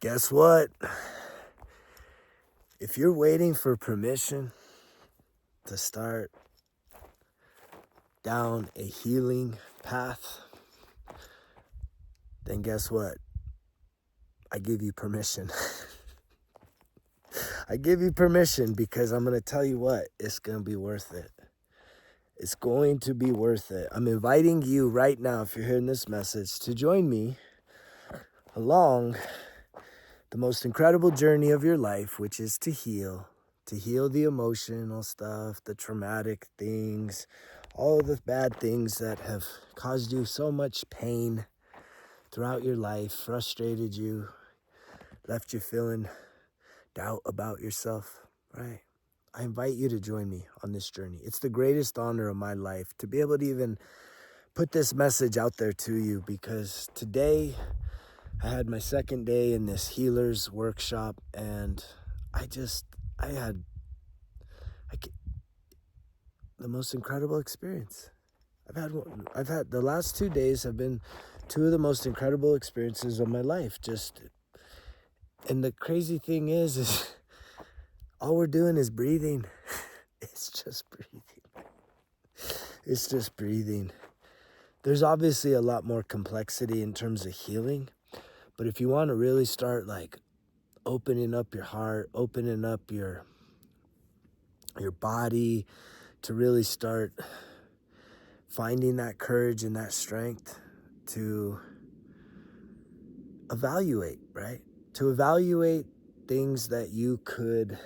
Guess what? If you're waiting for permission to start down a healing path, then guess what? I give you permission. I give you permission because I'm going to tell you what, it's going to be worth it. It's going to be worth it. I'm inviting you right now, if you're hearing this message, to join me along the most incredible journey of your life, which is to heal the emotional stuff, the traumatic things, all of the bad things that have caused you so much pain throughout your life, frustrated you, left you feeling doubt about yourself, right? I invite you to join me on this journey. It's the greatest honor of my life to be able to even put this message out there to you, because today I had my second day in this healers workshop, and I had the most incredible experience. I've had the last 2 days have been two of the most incredible experiences of my life. And the crazy thing is all we're doing is breathing. It's just breathing. It's just breathing. There's obviously a lot more complexity in terms of healing, but if you want to really start like opening up your heart, opening up your body, to really start finding that courage and that strength to evaluate, right? To evaluate things that you could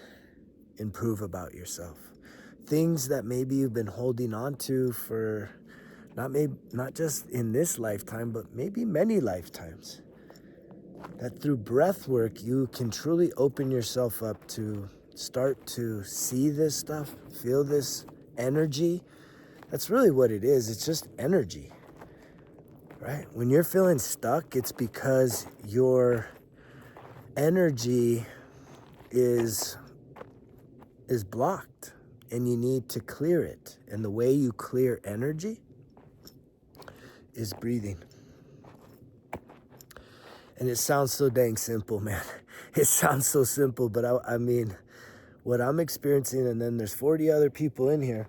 improve about yourself. Things that maybe you've been holding on to for not just in this lifetime, but maybe many lifetimes. That through breath work, you can truly open yourself up to start to see this stuff, feel this energy. That's really what it is. It's just energy, right? When you're feeling stuck, it's because your energy is blocked and you need to clear it. And the way you clear energy is breathing. And it sounds so dang simple, man. It sounds so simple, but I mean, what I'm experiencing, and then there's 40 other people in here,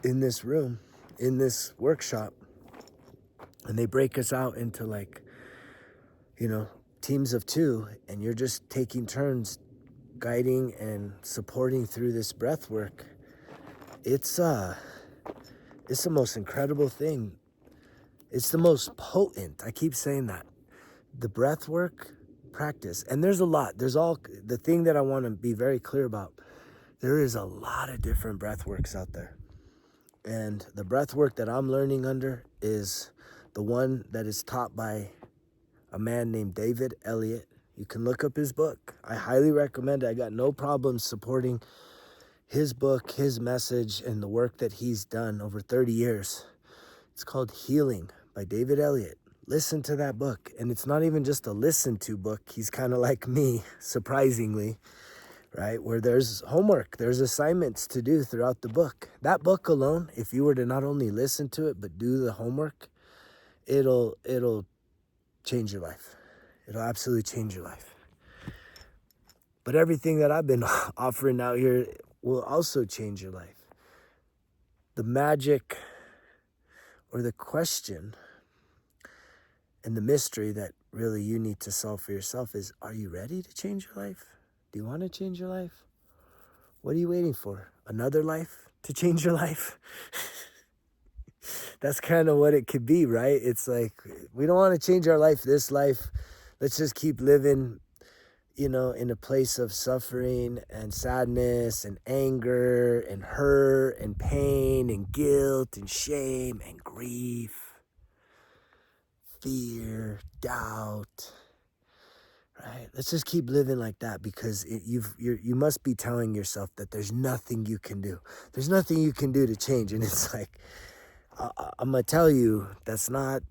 in this room, in this workshop, and they break us out into teams of 2, and you're just taking turns guiding and supporting through this breath work. It's the most incredible thing. It's the most potent. I keep saying that. The breath work practice, and there's a lot. The thing that I want to be very clear about, there is a lot of different breath works out there. And the breath work that I'm learning under is the one that is taught by a man named David Elliott. You can look up his book. I highly recommend it. I got no problem supporting his book, his message, and the work that he's done over 30 years. It's called Healing by David Elliott. Listen to that book. And it's not even just a listen to book. He's kind of like me, surprisingly, right? Where there's homework, there's assignments to do throughout the book. That book alone, if you were to not only listen to it, but do the homework, it'll change your life. It'll absolutely change your life. But everything that I've been offering out here will also change your life. The magic or the question and the mystery that really you need to solve for yourself is, are you ready to change your life? Do you want to change your life? What are you waiting for? Another life to change your life? That's kind of what it could be, right? It's like, we don't want to change our life this life. Let's just keep living, in a place of suffering and sadness and anger and hurt and pain and guilt and shame and grief, fear, doubt, right? Let's just keep living like that, because you must be telling yourself that there's nothing you can do. There's nothing you can do to change. And it's like, I'm going to tell you, that's not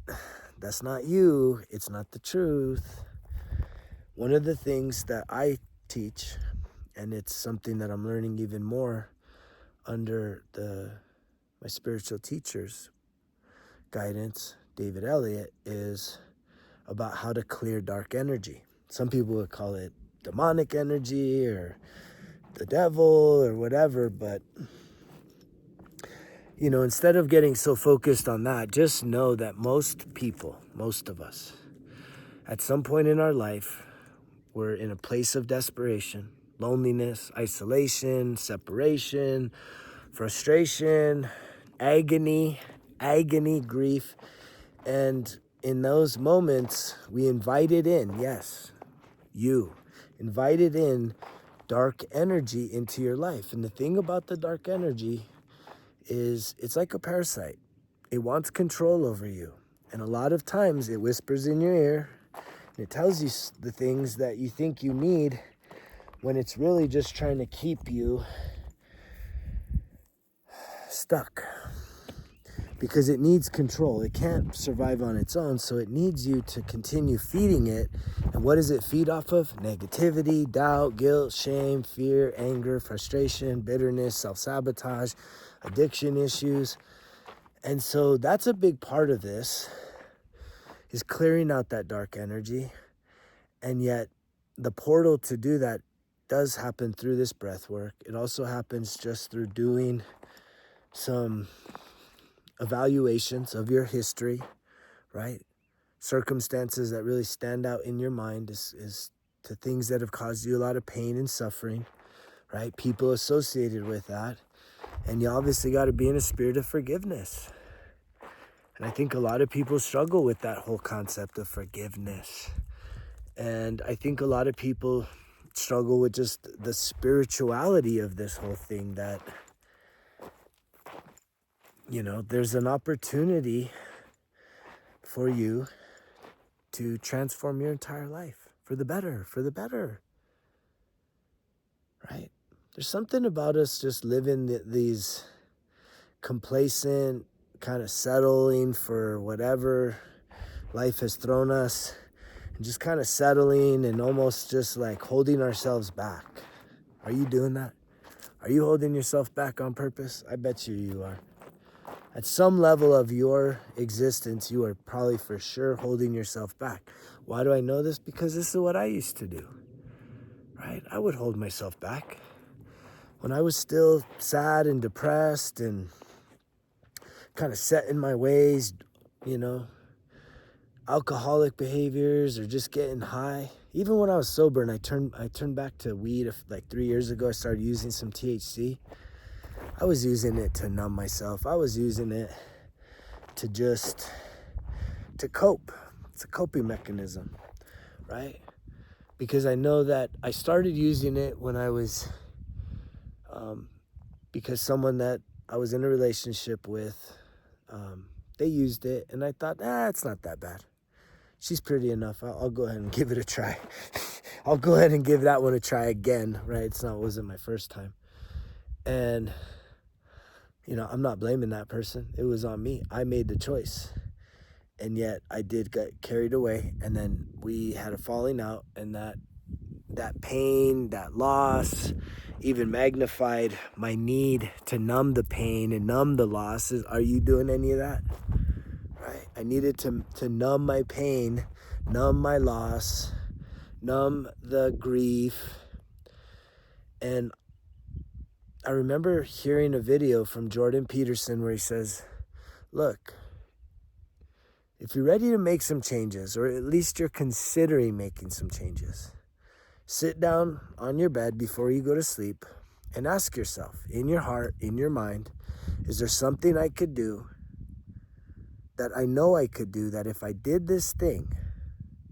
you. It's not the truth. One of the things that I teach, and it's something that I'm learning even more under my spiritual teacher's guidance, David Elliott, is about how to clear dark energy. Some people would call it demonic energy or the devil or whatever, but instead of getting so focused on that, just know that most people, most of us, at some point in our life, we're in a place of desperation, loneliness, isolation, separation, frustration, agony, grief. And in those moments, we invited in, yes, you invited in dark energy into your life. And the thing about the dark energy is it's like a parasite. It wants control over you. And a lot of times it whispers in your ear and it tells you the things that you think you need when it's really just trying to keep you stuck. Because it needs control. It can't survive on its own, so it needs you to continue feeding it. And what does it feed off of? Negativity, doubt, guilt, shame, fear, anger, frustration, bitterness, self-sabotage, addiction issues. And so that's a big part of this, is clearing out that dark energy. And yet the portal to do that does happen through this breath work. It also happens just through doing some evaluations of your history, right? Circumstances that really stand out in your mind is to things that have caused you a lot of pain and suffering, right? People associated with that. And you obviously got to be in a spirit of forgiveness. And I think a lot of people struggle with that whole concept of forgiveness. And I think a lot of people struggle with just the spirituality of this whole thing, that there's an opportunity for you to transform your entire life for the better, right? There's something about us just living these complacent, kind of settling for whatever life has thrown us, and just kind of settling and almost just like holding ourselves back. Are you doing that? Are you holding yourself back on purpose? I bet you are. At some level of your existence, you are probably for sure holding yourself back. Why do I know this? Because this is what I used to do, right? I would hold myself back. When I was still sad and depressed and kind of set in my ways, alcoholic behaviors or just getting high. Even when I was sober and I turned back to weed like 3 years ago, I started using some THC. I was using it to numb myself. I was using it to cope. It's a coping mechanism, right? Because I know that I started using it when I was, because someone that I was in a relationship with, they used it, and I thought, it's not that bad. She's pretty enough. I'll go ahead and give it a try. I'll go ahead and give that one a try again, right? Wasn't my first time. And I'm not blaming that person. It was on me. I made the choice. And yet I did get carried away. And then we had a falling out. And that pain, that loss, even magnified my need to numb the pain and numb the losses. Are you doing any of that? Right? I needed to numb my pain, numb my loss, numb the grief. And I remember hearing a video from Jordan Peterson where he says, look, if you're ready to make some changes, or at least you're considering making some changes, sit down on your bed before you go to sleep and ask yourself, in your heart, in your mind, is there something I could do that I know I could do, that if I did this thing,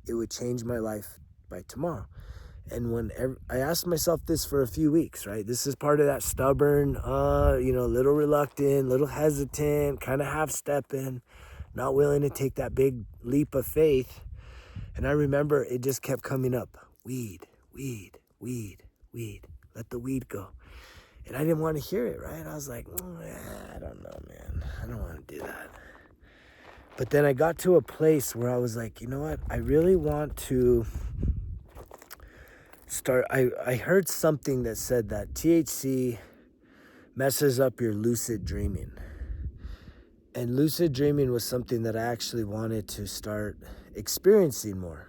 it would change my life by tomorrow? And I asked myself this for a few weeks, right? This is part of that stubborn, little reluctant, little hesitant, kind of half-stepping, not willing to take that big leap of faith. And I remember it just kept coming up. Weed. Let the weed go. And I didn't want to hear it, right? I was like, I don't know, man. I don't want to do that. But then I got to a place where I was like, you know what? I really want to start. I heard something that said that THC messes up your lucid dreaming. And lucid dreaming was something that I actually wanted to start experiencing more.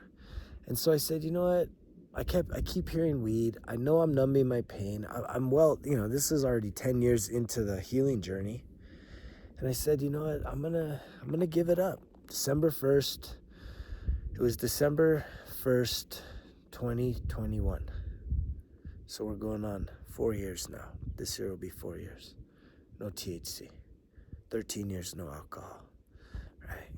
And so I said, you know what? I keep hearing weed. I know I'm numbing my pain. I'm well, this is already 10 years into the healing journey. And I said, you know what? I'm gonna give it up. December 1st. It was December 1st, 2021. So we're going on 4 years now. This year will be 4 years. No THC. 13 years, no alcohol. Right?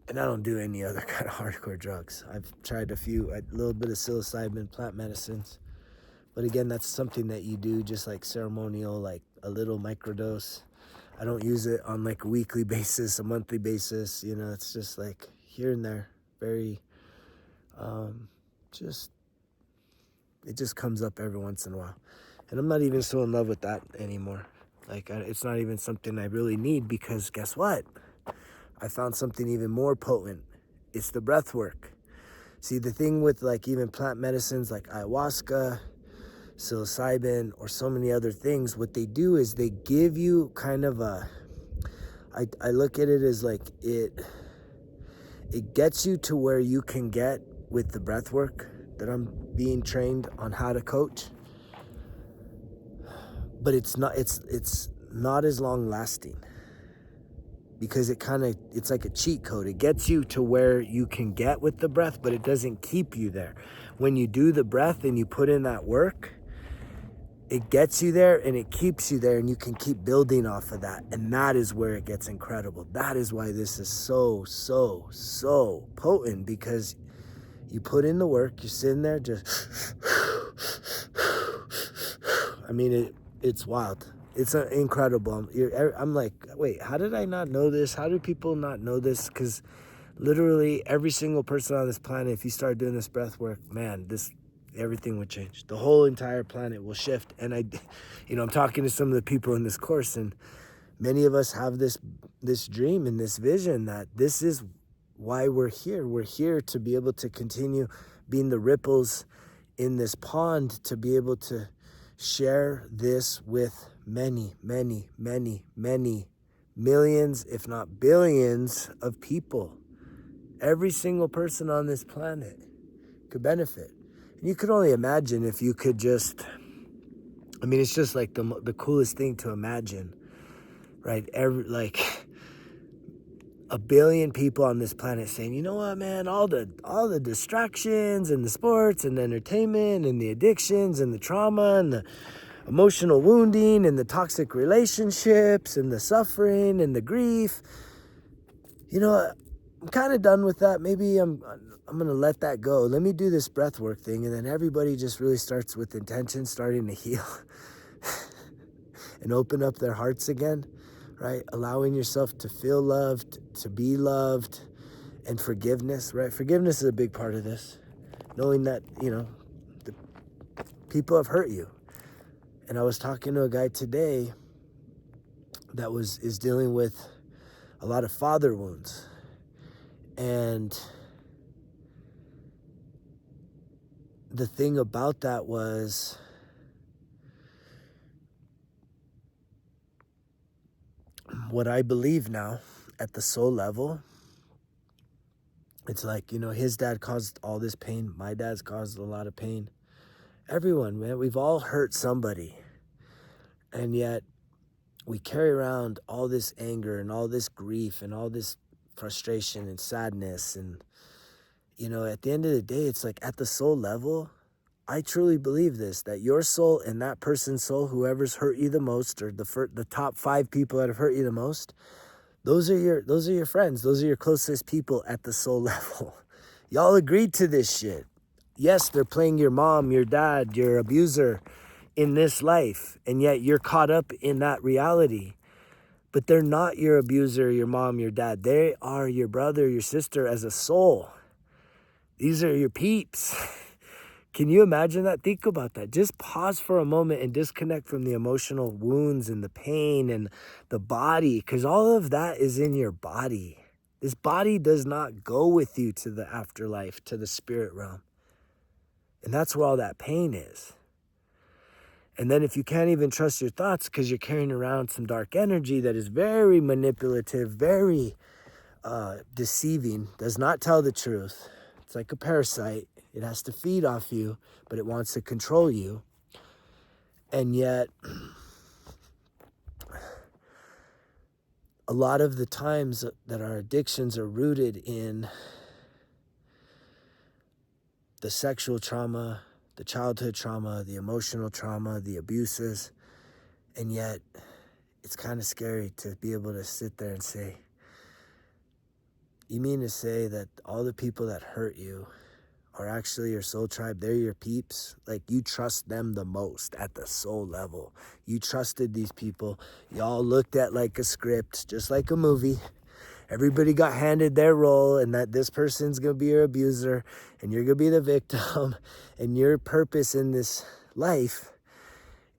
And I don't do any other kind of hardcore drugs. I've tried a little bit of psilocybin, plant medicines. But again, that's something that you do just like ceremonial, like a little microdose. I don't use it on like a weekly basis, a monthly basis. It's just like here and there. Very, it just comes up every once in a while. And I'm not even so in love with that anymore. Like, it's not even something I really need, because guess what? I found something even more potent. It's the breath work. See, the thing with like even plant medicines like ayahuasca, psilocybin, or so many other things, what they do is they give you kind of I look at it as like it gets you to where you can get with the breath work that I'm being trained on how to coach. But it's not as long lasting, because it's like a cheat code. It gets you to where you can get with the breath, but it doesn't keep you there. When you do the breath and you put in that work, it gets you there and it keeps you there, and you can keep building off of that. And that is where it gets incredible. That is why this is so, so, so potent, because you put in the work, you're sitting there just, I mean, it's wild. It's incredible. I'm like, wait, how did I not know this? How do people not know this? Because literally every single person on this planet, if you start doing this breath work, man, everything would change. The whole entire planet will shift. And I'm talking to some of the people in this course, and many of us have this dream and this vision that this is why we're here. We're here to be able to continue being the ripples in this pond, to be able to share this with many, many, many, many millions, if not billions of people. Every single person on this planet could benefit. And you could only imagine if you could just, it's just like the coolest thing to imagine, right? Like a billion people on this planet saying, you know what, man, all the distractions and the sports and the entertainment and the addictions and the trauma and the emotional wounding and the toxic relationships and the suffering and the grief, I'm kind of done with that. Maybe I'm going to let that go. Let me do this breath work thing. And then everybody just really starts with intention, starting to heal and open up their hearts again, right? Allowing yourself to feel loved, to be loved, and forgiveness, right? Forgiveness is a big part of this. Knowing that, the people have hurt you. And I was talking to a guy today that is dealing with a lot of father wounds. And the thing about that was, what I believe now at the soul level, it's like, his dad caused all this pain. My dad's caused a lot of pain. Everyone, man, we've all hurt somebody. And yet we carry around all this anger and all this grief and all this frustration and sadness. And, at the end of the day, it's like at the soul level, I truly believe this, that your soul and that person's soul, whoever's hurt you the most, or the top 5 people that have hurt you the most, those are your friends. Those are your closest people at the soul level. Y'all agreed to this shit. Yes, they're playing your mom, your dad, your abuser in this life, and yet you're caught up in that reality. But they're not your abuser, your mom, your dad. They are your brother, your sister as a soul. These are your peeps. Can you imagine that? Think about that. Just pause for a moment and disconnect from the emotional wounds and the pain and the body, because all of that is in your body. This body does not go with you to the afterlife, to the spirit realm. And that's where all that pain is. And then if you can't even trust your thoughts because you're carrying around some dark energy that is very manipulative, very deceiving, does not tell the truth. It's like a parasite. It has to feed off you, but it wants to control you. And yet, a lot of the times that our addictions are rooted in the sexual trauma, the childhood trauma, the emotional trauma, the abuses. And yet, it's kind of scary to be able to sit there and say, you mean to say that all the people that hurt you are actually your soul tribe? They're your peeps. Like, you trust them the most at the soul level. You trusted these people. Y'all looked at like a script, just like a movie. Everybody got handed their role, and that this person's going to be your abuser and you're going to be the victim. And your purpose in this life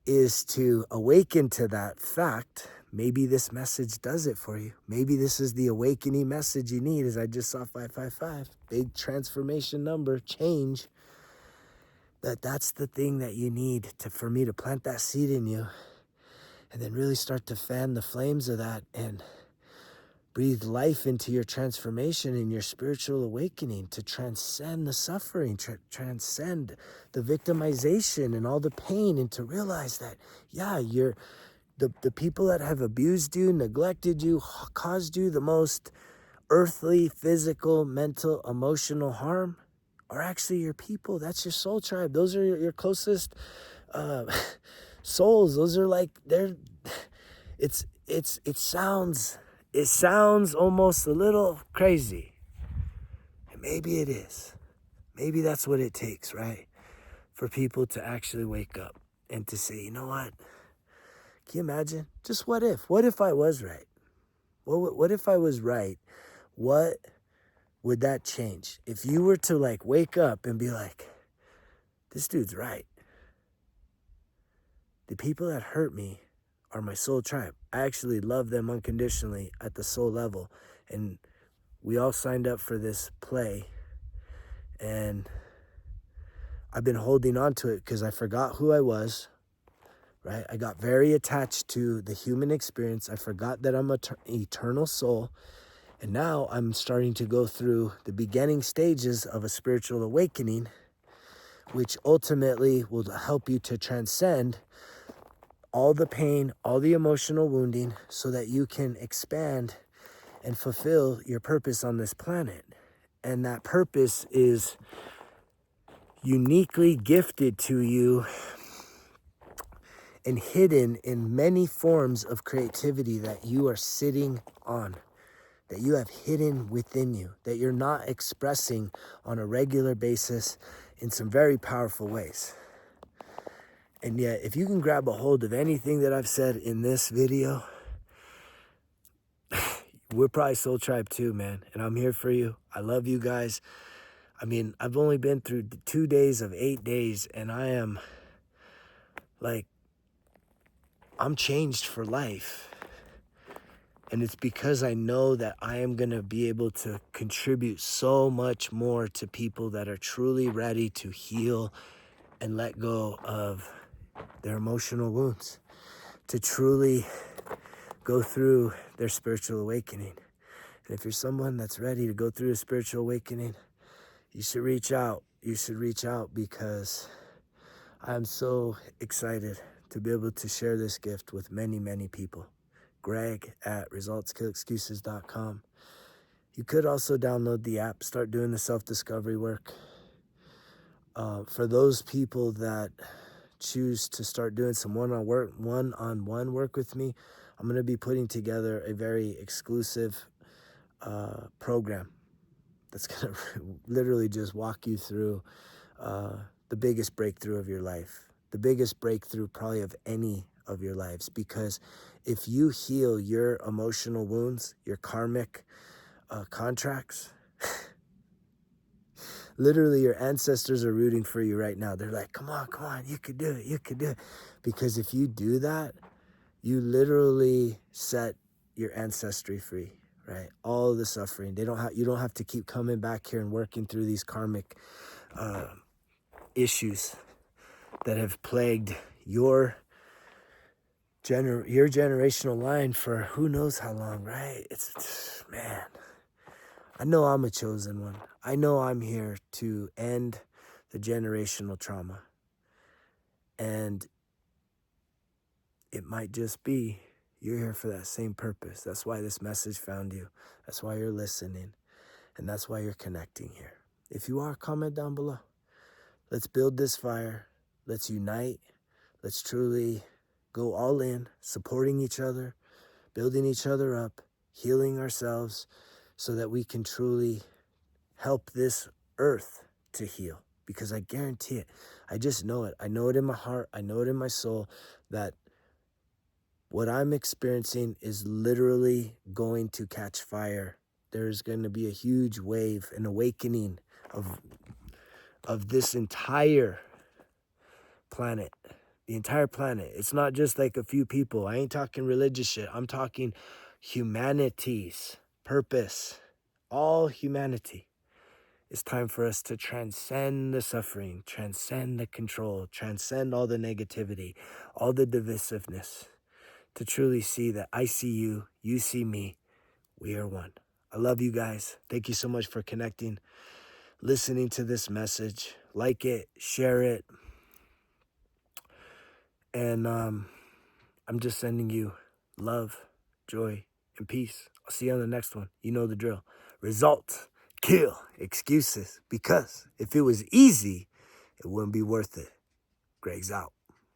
is to awaken to that fact. Maybe this message does it for you. Maybe this is the awakening message you need. As I just saw 555, big transformation number, change. That's the thing that you need for me to plant that seed in you, and then really start to fan the flames of that and breathe life into your transformation and your spiritual awakening, to transcend the suffering, transcend the victimization and all the pain, and to realize that, yeah, the people that have abused you, neglected you, caused you the most earthly, physical, mental, emotional harm are actually your people. That's your soul tribe. Those are your closest souls. Those are like, it sounds almost a little crazy. And maybe it is. Maybe that's what it takes, right? For people to actually wake up and to say, you know what? Can you imagine? Just what if? What if I was right? What if I was right? What would that change? If you were to like wake up and be like, this dude's right. The people that hurt me are my soul tribe. I actually love them unconditionally at the soul level. And we all signed up for this play. And I've been holding on to it because I forgot who I was, right? I got very attached to the human experience. I forgot that I'm an eternal soul. And now I'm starting to go through the beginning stages of a spiritual awakening, which ultimately will help you to transcend all the pain, all the emotional wounding, so that you can expand and fulfill your purpose on this planet. And that purpose is uniquely gifted to you and hidden in many forms of creativity that you are sitting on, that you have hidden within you, that you're not expressing on a regular basis in some very powerful ways. And yet, if you can grab a hold of anything that I've said in this video, we're probably Soul Tribe too, man. And I'm here for you. I love you guys. I mean, I've only been through 2 days of 8 days, and I am like, I'm changed for life. And it's because I know that I am going to be able to contribute so much more to people that are truly ready to heal and let go of their emotional wounds, to truly go through their spiritual awakening. And if you're someone that's ready to go through a spiritual awakening, you should reach out. You should reach out, because I'm so excited to be able to share this gift with many, many people. Greg at resultskillexcuses.com. You could also download the app, start doing the self-discovery work. For those people that choose to start doing some one-on-one work with me, I'm going to be putting together a very exclusive program that's going to literally just walk you through the biggest breakthrough of your life, the biggest breakthrough probably of any of your lives. Because if you heal your emotional wounds, your karmic contracts, literally your ancestors are rooting for you right now. They're like, come on, you could do it, you could do it. Because if you do that, you literally set your ancestry free, right? All of the suffering. You don't have to keep coming back here and working through these karmic issues that have plagued your generational line for who knows how long, right? Man, I know I'm a chosen one. I know I'm here to end the generational trauma. And it might just be you're here for that same purpose. That's why this message found you. That's why you're listening. And that's why you're connecting here. If you are, comment down below. Let's build this fire. Let's unite. Let's truly go all in, supporting each other, building each other up, healing ourselves so that we can truly help this earth to heal. Because I guarantee it. I just know it. I know it in my heart. I know it in my soul that what I'm experiencing is literally going to catch fire. There's going to be a huge wave, an awakening of this entire planet. The entire planet. It's not just like a few people. I ain't talking religious shit. I'm talking humanity's purpose. All humanity. It's time for us to transcend the suffering, transcend the control, transcend all the negativity, all the divisiveness, to truly see that I see you, you see me, we are one. I love you guys. Thank you so much for connecting, listening to this message. Like it, share it. And I'm just sending you love, joy, and peace. I'll see you on the next one. You know the drill. Results kill excuses, because if it was easy, it wouldn't be worth it. Greg's out.